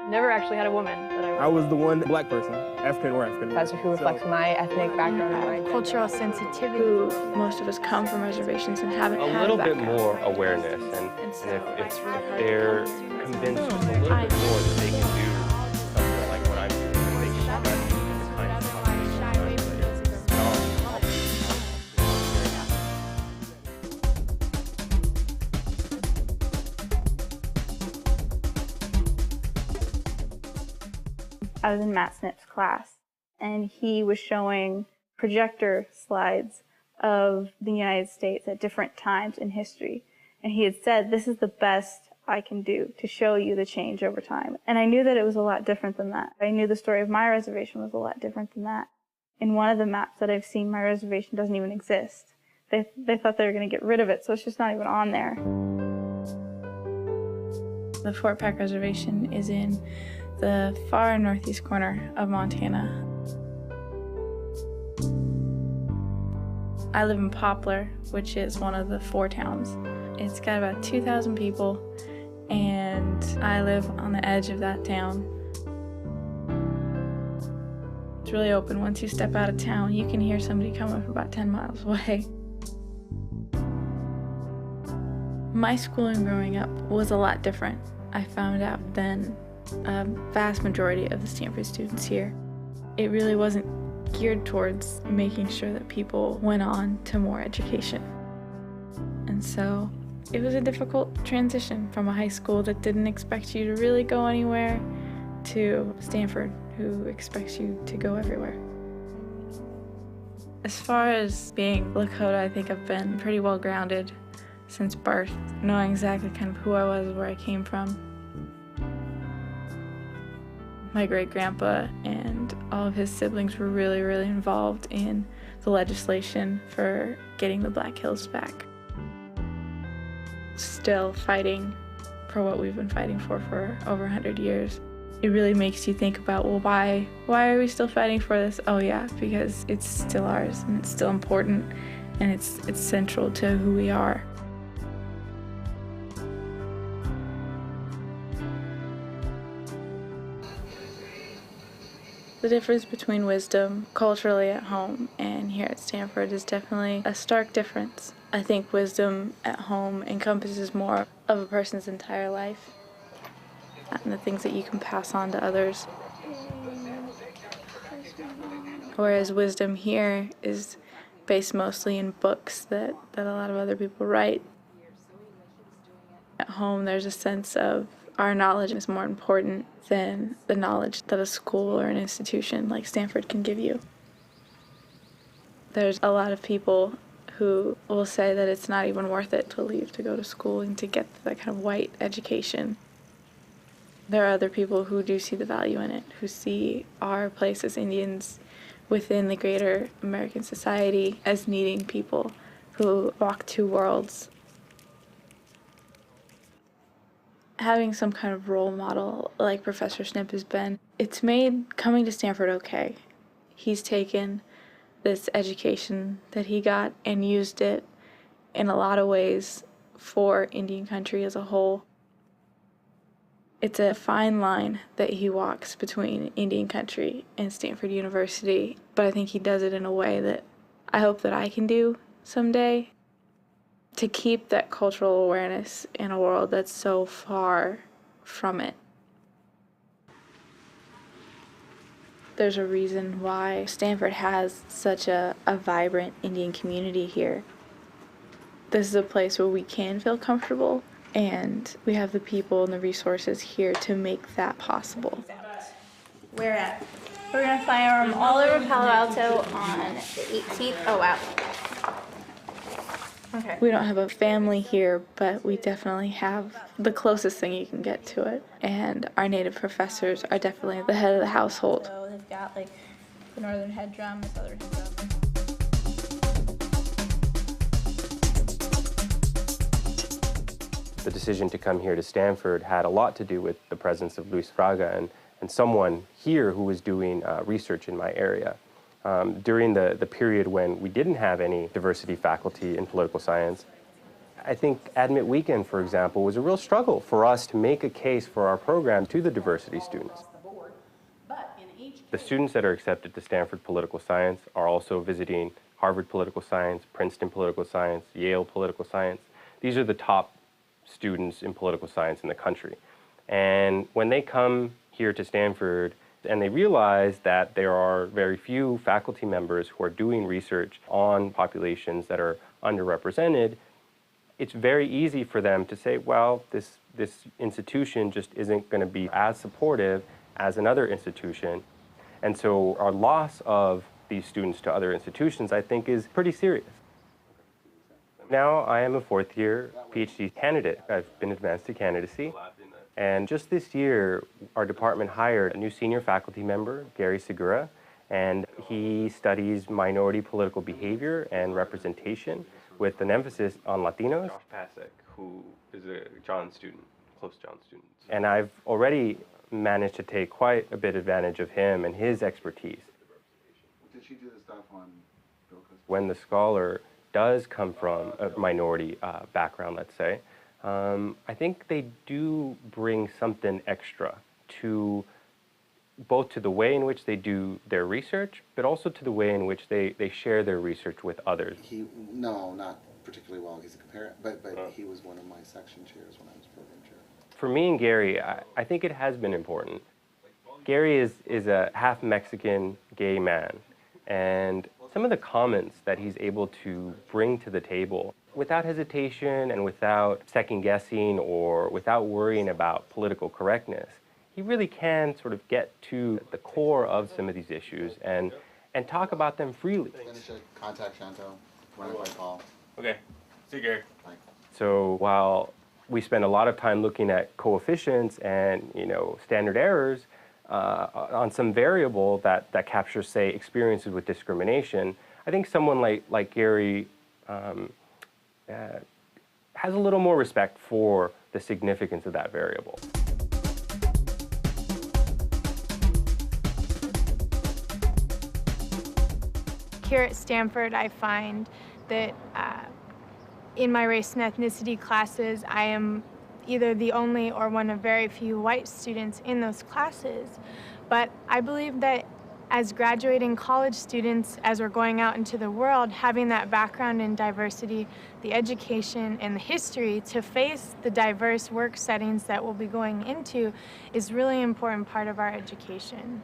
Never actually had a woman that I was the one black person, African or African. Professor who reflects my ethnic background and my cultural sensitivity. Who most of us come from reservations and haven't had a little bit background. more awareness, and if they're convinced just a little bit more that they can do something like what I'm doing, and they should the kind of I was in Matt Snip's class, and he was showing projector slides of the United States at different times in history. And he had said, this is the best I can do to show you the change over time. And I knew that it was a lot different than that. I knew the story of my reservation was a lot different than that. In one of the maps that I've seen, my reservation doesn't even exist. They thought they were going to get rid of it, so it's just not even on there. The Fort Peck Reservation is in the far northeast corner of Montana. I live in Poplar, which is one of the 4 towns. It's got about 2,000 people, and I live on the edge of that town. It's really open. Once you step out of town, you can hear somebody coming from about 10 miles away. My schooling growing up was a lot different, I found out, than a vast majority of the Stanford students here. It really wasn't geared towards making sure that people went on to more education. And so it was a difficult transition from a high school that didn't expect you to really go anywhere to Stanford, who expects you to go everywhere. As far as being Lakota, I think I've been pretty well grounded since birth, knowing exactly kind of who I was, where I came from. My great-grandpa and all of his siblings were really, really involved in the legislation for getting the Black Hills back. Still fighting for what we've been fighting for over 100 years. It really makes you think about, well, why are we still fighting for this? Oh yeah, because it's still ours, and it's still important, and it's central to who we are. The difference between wisdom culturally at home and here at Stanford is definitely a stark difference. I think wisdom at home encompasses more of a person's entire life and the things that you can pass on to others. Whereas wisdom here is based mostly in books that a lot of other people write. At home, there's a sense of our knowledge is more important than the knowledge that a school or an institution like Stanford can give you. There's a lot of people who will say that it's not even worth it to leave to go to school and to get that kind of white education. There are other people who do see the value in it, who see our place as Indians within the greater American society as needing people who walk 2 worlds. Having some kind of role model like Professor Snip has been, it's made coming to Stanford okay. He's taken this education that he got and used it in a lot of ways for Indian country as a whole. It's a fine line that he walks between Indian country and Stanford University, but I think he does it in a way that I hope that I can do someday. To keep that cultural awareness in a world that's so far from it. There's a reason why Stanford has such a vibrant Indian community here. This is a place where we can feel comfortable, and we have the people and the resources here to make that possible. We're gonna fire them all over Palo Alto on the 18th. Oh wow. Okay. We don't have a family here, but we definitely have the closest thing you can get to it. And our native professors are definitely the head of the household. So they've got like the northern head drum, the southern head drum. The decision to come here to Stanford had a lot to do with the presence of Luis Fraga and someone here who was doing research in my area. During the period when we didn't have any diversity faculty in political science, I think Admit Weekend, for example, was a real struggle for us to make a case for our program to the diversity students. The students that are accepted to Stanford Political Science are also visiting Harvard Political Science, Princeton Political Science, Yale Political Science. These are the top students in political science in the country. And when they come here to Stanford and they realize that there are very few faculty members who are doing research on populations that are underrepresented, it's very easy for them to say, well, this institution just isn't going to be as supportive as another institution. And so our loss of these students to other institutions, I think, is pretty serious. Now I am a fourth-year PhD candidate. I've been advanced to candidacy. And just this year, our department hired a new senior faculty member, Gary Segura, and he studies minority political behavior and representation with an emphasis on Latinos. Josh Pasek, who is a John student, close John student. And I've already managed to take quite a bit advantage of him and his expertise. Did she do the stuff on Bill Cosby? When the scholar does come from a minority background, let's say, I think they do bring something extra to both to the way in which they do their research, but also to the way in which they share their research with others. No, not particularly well. He's a comparator, but he was one of my section chairs when I was program chair. For me and Gary, I think it has been important. Gary is a half Mexican gay man, and some of the comments that he's able to bring to the table without hesitation and without second guessing or without worrying about political correctness, he really can sort of get to the core of some of these issues and talk about them freely. Finish it, contact Shanto, run it by Paul. Okay, see you, Gary. Bye. So while we spend a lot of time looking at coefficients and standard errors on some variable that captures, say, experiences with discrimination, I think someone like Gary has a little more respect for the significance of that variable. Here at Stanford, I find that in my race and ethnicity classes, I am either the only or one of very few white students in those classes. But I believe that as graduating college students, as we're going out into the world, having that background in diversity, the education and the history to face the diverse work settings that we'll be going into is really important part of our education.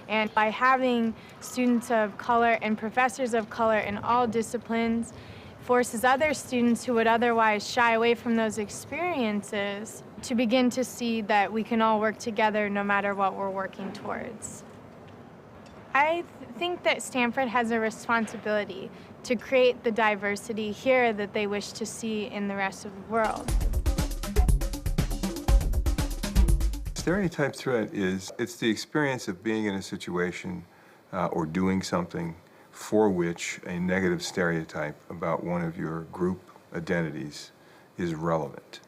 And by having students of color and professors of color in all disciplines forces other students who would otherwise shy away from those experiences to begin to see that we can all work together no matter what we're working towards. I think that Stanford has a responsibility to create the diversity here that they wish to see in the rest of the world. Stereotype threat it's the experience of being in a situation or doing something for which a negative stereotype about one of your group identities is relevant.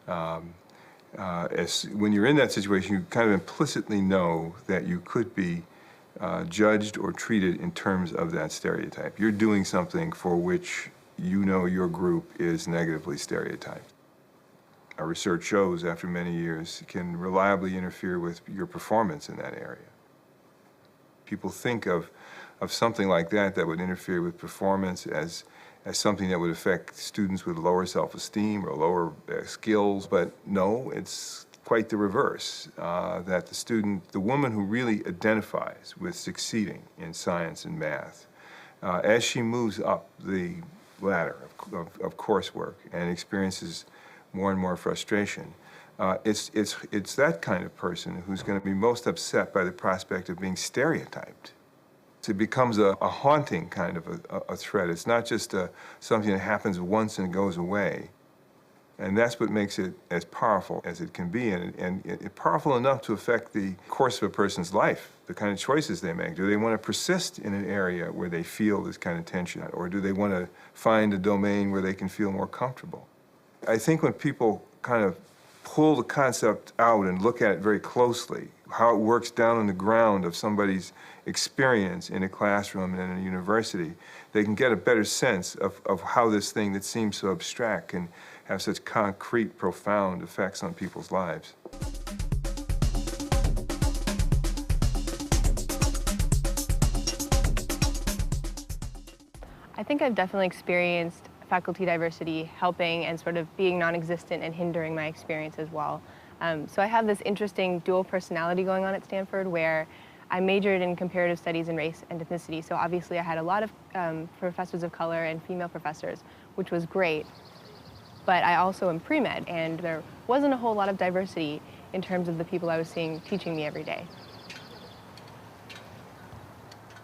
When you're in that situation, you kind of implicitly know that you could be judged or treated in terms of that stereotype. You're doing something for which you know your group is negatively stereotyped. Our research shows, after many years, it can reliably interfere with your performance in that area. People think of something like that would interfere with performance as something that would affect students with lower self-esteem or lower skills, but no, it's quite the reverse, that the woman who really identifies with succeeding in science and math, as she moves up the ladder of coursework and experiences more and more frustration, it's that kind of person who's going to be most upset by the prospect of being stereotyped. It becomes a haunting kind of a threat. It's not just something that happens once and goes away. And that's what makes it as powerful as it can be, and powerful enough to affect the course of a person's life, the kind of choices they make. Do they want to persist in an area where they feel this kind of tension, or do they want to find a domain where they can feel more comfortable? I think when people kind of pull the concept out and look at it very closely, how it works down on the ground of somebody's experience in a classroom and in a university, they can get a better sense of how this thing that seems so abstract can have such concrete, profound effects on people's lives. I think I've definitely experienced faculty diversity helping and sort of being non-existent and hindering my experience as well. So I have this interesting dual personality going on at Stanford where I majored in comparative studies in race and ethnicity, so obviously I had a lot of professors of color and female professors, which was great. But I also am pre-med, and there wasn't a whole lot of diversity in terms of the people I was seeing teaching me every day.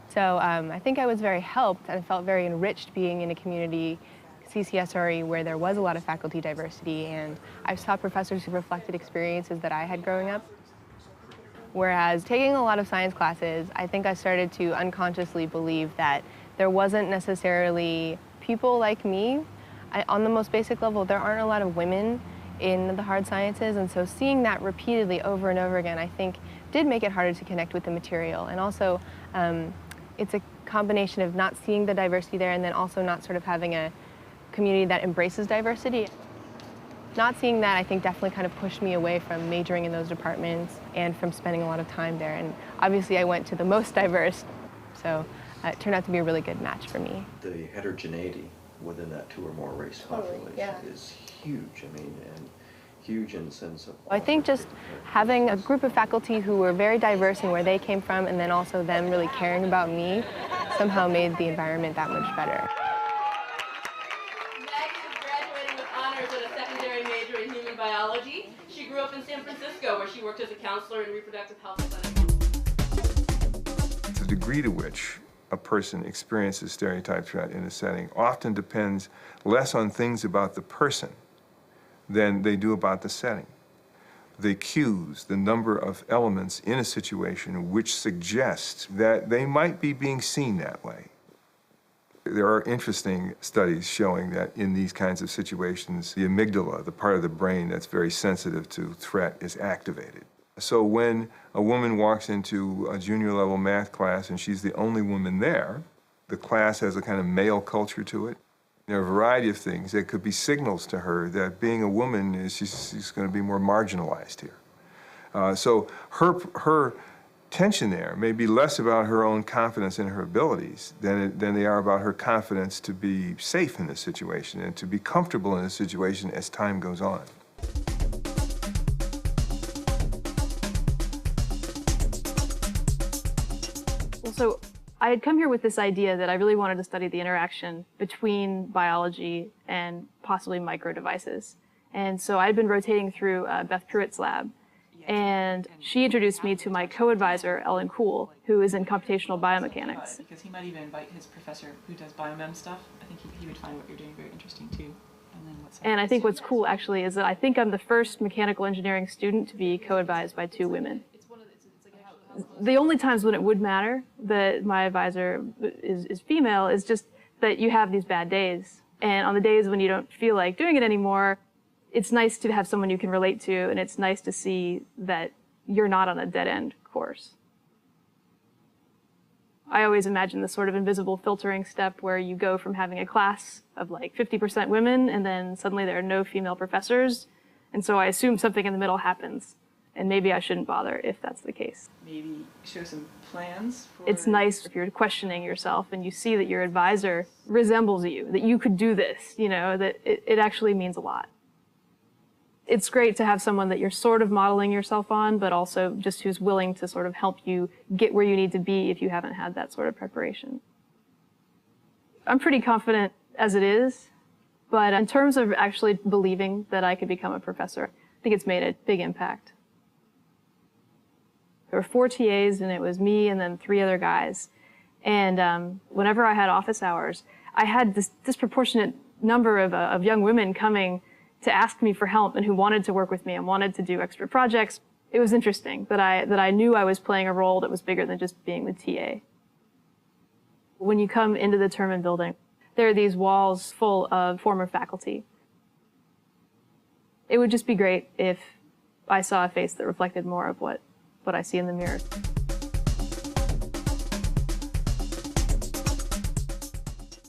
So I think I was very helped and felt very enriched being in a community CCSRE where there was a lot of faculty diversity, and I saw professors who reflected experiences that I had growing up. Whereas taking a lot of science classes, I think I started to unconsciously believe that there wasn't necessarily people like me. On the most basic level, there aren't a lot of women in the hard sciences, and so seeing that repeatedly over and over again, I think, did make it harder to connect with the material. And also, it's a combination of not seeing the diversity there and then also not sort of having a community that embraces diversity. Not seeing that, I think, definitely kind of pushed me away from majoring in those departments and from spending a lot of time there. And obviously I went to the most diverse, so it turned out to be a really good match for me. The heterogeneity within that two or more race population is huge. I mean, and huge in the sense of... I think just having a group of faculty who were very diverse in where they came from, and then also them really caring about me, somehow made the environment that much better. With a secondary major in human biology. She grew up in San Francisco, where she worked as a counselor in reproductive health clinics. The degree to which a person experiences stereotypes in a setting often depends less on things about the person than they do about the setting. The cues, the number of elements in a situation which suggest that they might be being seen that way. There are interesting studies showing that in these kinds of situations, the amygdala, the part of the brain that's very sensitive to threat, is activated. So when a woman walks into a junior level math class and she's the only woman there, the class has a kind of male culture to it. There are a variety of things that could be signals to her that being a woman is she's going to be more marginalized here. So her tension there may be less about her own confidence in her abilities than they are about her confidence to be safe in this situation and to be comfortable in this situation as time goes on. Well, so I had come here with this idea that I really wanted to study the interaction between biology and possibly micro devices. And so I'd been rotating through Beth Pruitt's lab. And she introduced me to my co-advisor, Ellen Kuhl, who is in computational biomechanics. Because he might even invite his professor who does biomem stuff. I think he would find what you're doing very interesting too. And I think what's cool actually is that I think I'm the first mechanical engineering student to be co-advised by two women. The only times when it would matter that my advisor is female is just that you have these bad days. And on the days when you don't feel like doing it anymore, it's nice to have someone you can relate to, and it's nice to see that you're not on a dead-end course. I always imagine this sort of invisible filtering step where you go from having a class of like 50% women, and then suddenly there are no female professors, and so I assume something in the middle happens, and maybe I shouldn't bother if that's the case. Maybe show some plans for... It's nice if you're questioning yourself and you see that your advisor resembles you, that you could do this, you know, that it actually means a lot. It's great to have someone that you're sort of modeling yourself on, but also just who's willing to sort of help you get where you need to be if you haven't had that sort of preparation. I'm pretty confident as it is, but in terms of actually believing that I could become a professor, I think it's made a big impact. There were 4 TAs, and it was me and then 3 other guys. And whenever I had office hours, I had this disproportionate number of young women coming to ask me for help and who wanted to work with me and wanted to do extra projects. It was interesting that I knew I was playing a role that was bigger than just being the TA. When you come into the Terman building, there are these walls full of former faculty. It would just be great if I saw a face that reflected more of what what I see in the mirror.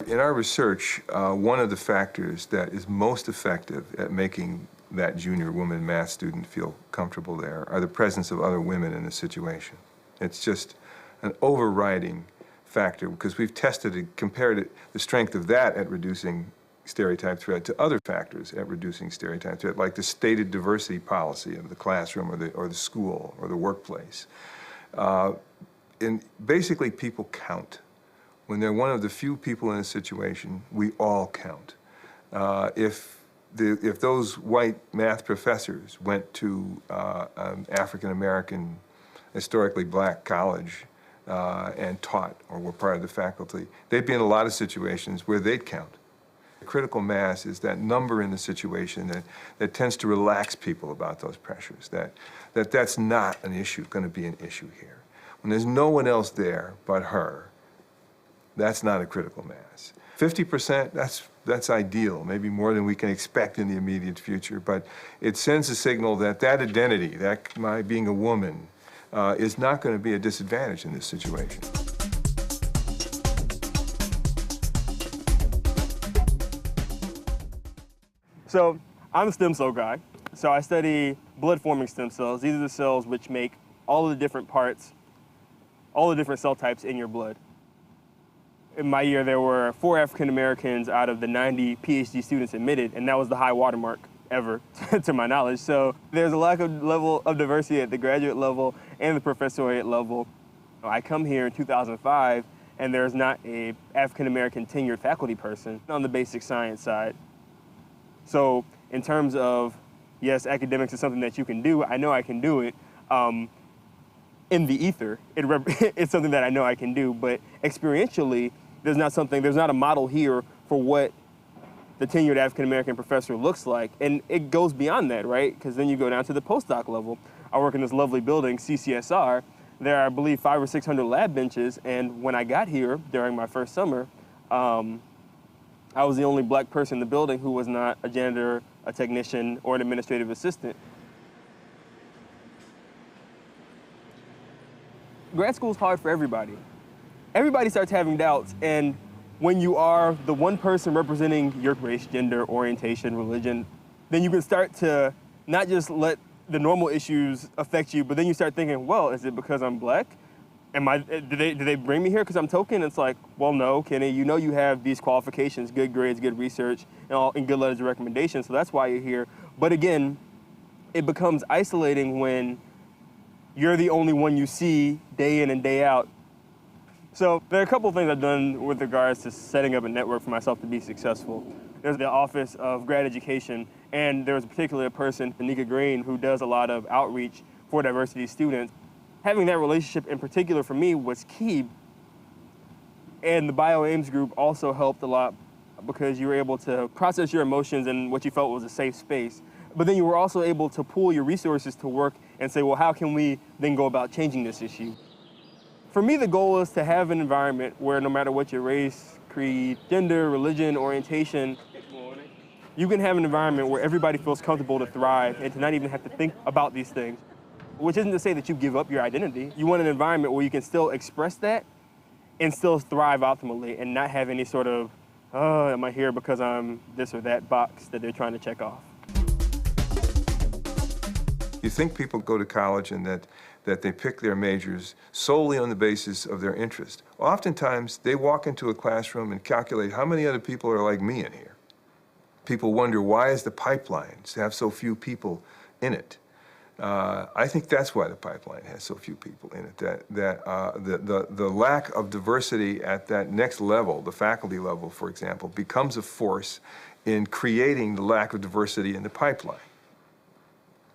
In our research, one of the factors that is most effective at making that junior woman math student feel comfortable there are the presence of other women in the situation. It's just an overriding factor because we've tested and compared the strength of that at reducing stereotype threat to other factors at reducing stereotype threat, like the stated diversity policy of the classroom or the school or the workplace. And basically, people count. When they're one of the few people in a situation, we all count. If those white math professors went to an African-American, historically black college and taught or were part of the faculty, they'd be in a lot of situations where they'd count. Critical mass is that number in the situation that tends to relax people about those pressures, that's not an issue, going to be an issue here. When there's no one else there but her, that's not a critical mass. 50%, that's ideal, maybe more than we can expect in the immediate future, but it sends a signal that that identity, that my being a woman, is not going to be a disadvantage in this situation. So I'm a stem cell guy. So I study blood-forming stem cells. These are the cells which make all of the different parts, all the different cell types in your blood. In my year, there were 4 African Americans out of the 90 PhD students admitted, and that was the high watermark ever, to my knowledge. So there's a lack of level of diversity at the graduate level and the professoriate level. I come here in 2005, and there's not a African American tenured faculty person on the basic science side. So in terms of, yes, academics is something that you can do, I know I can do it. In the ether, it's something that I know I can do, but experientially, there's not a model here for what the tenured African-American professor looks like. And it goes beyond that, right? Because then you go down to the postdoc level. I work in this lovely building, CCSR. There are, I believe, 500 or 600 lab benches. And when I got here during my first summer, I was the only black person in the building who was not a janitor, a technician, or an administrative assistant. Grad school is hard for everybody. Everybody starts having doubts, and when you are the one person representing your race, gender, orientation, religion, then you can start to not just let the normal issues affect you, but then you start thinking, well, is it because I'm black? Did they bring me here because I'm token? It's like, well, no, Kenny, you know you have these qualifications, good grades, good research, and good letters of recommendation, so that's why you're here. But again, it becomes isolating when you're the only one you see day in and day out. So there are a couple of things I've done with regards to setting up a network for myself to be successful. There's the Office of Grad Education, and there's a particular person, Anika Green, who does a lot of outreach for diversity students. Having that relationship in particular for me was key. And the BioAIMS group also helped a lot because you were able to process your emotions in what you felt was a safe space. But then you were also able to pool your resources to work and say, well, how can we then go about changing this issue? For me, the goal is to have an environment where no matter what your race, creed, gender, religion, orientation, you can have an environment where everybody feels comfortable to thrive and to not even have to think about these things. Which isn't to say that you give up your identity. You want an environment where you can still express that and still thrive optimally and not have any sort of, oh, am I here because I'm this or that box that they're trying to check off. You think people go to college and that they pick their majors solely on the basis of their interest. Oftentimes, they walk into a classroom and calculate how many other people are like me in here. People wonder, why is the pipeline have so few people in it? I think that's why the pipeline has so few people in it, the lack of diversity at that next level, the faculty level, for example, becomes a force in creating the lack of diversity in the pipeline.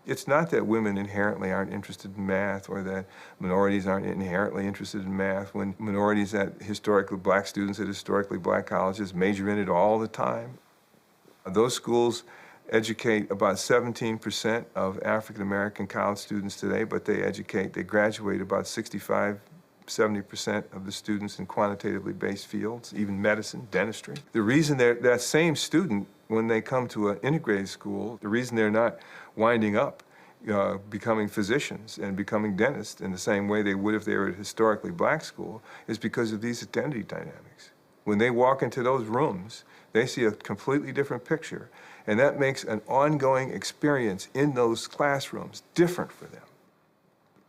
It's not that women inherently aren't interested in math or that minorities aren't inherently interested in math. When minorities historically black students at historically black colleges major in it all the time, those schools educate about 17% of African-American college students today, but they graduate about 65, 70% of the students in quantitatively based fields, even medicine, dentistry. The reason that same student, when they come to an integrated school, the reason they're not winding up becoming physicians and becoming dentists in the same way they would if they were at a historically black school is because of these identity dynamics. When they walk into those rooms, they see a completely different picture, and that makes an ongoing experience in those classrooms different for them.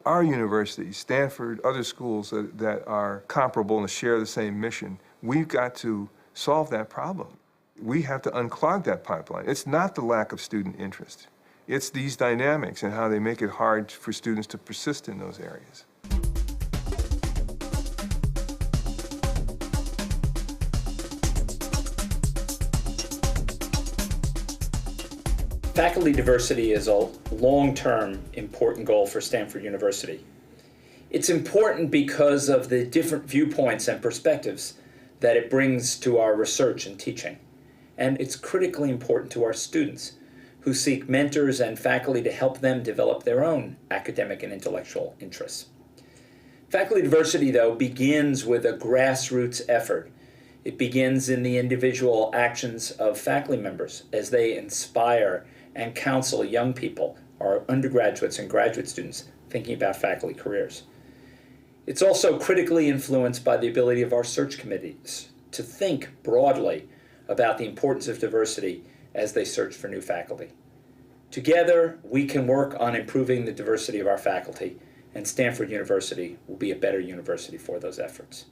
Our universities, Stanford, other schools that are comparable and share the same mission, we've got to solve that problem. We have to unclog that pipeline. It's not the lack of student interest. It's these dynamics and how they make it hard for students to persist in those areas. Faculty diversity is a long-term important goal for Stanford University. It's important because of the different viewpoints and perspectives that it brings to our research and teaching. And it's critically important to our students who seek mentors and faculty to help them develop their own academic and intellectual interests. Faculty diversity, though, begins with a grassroots effort. It begins in the individual actions of faculty members as they inspire and counsel young people, our undergraduates and graduate students, thinking about faculty careers. It's also critically influenced by the ability of our search committees to think broadly about the importance of diversity as they search for new faculty. Together, we can work on improving the diversity of our faculty, and Stanford University will be a better university for those efforts.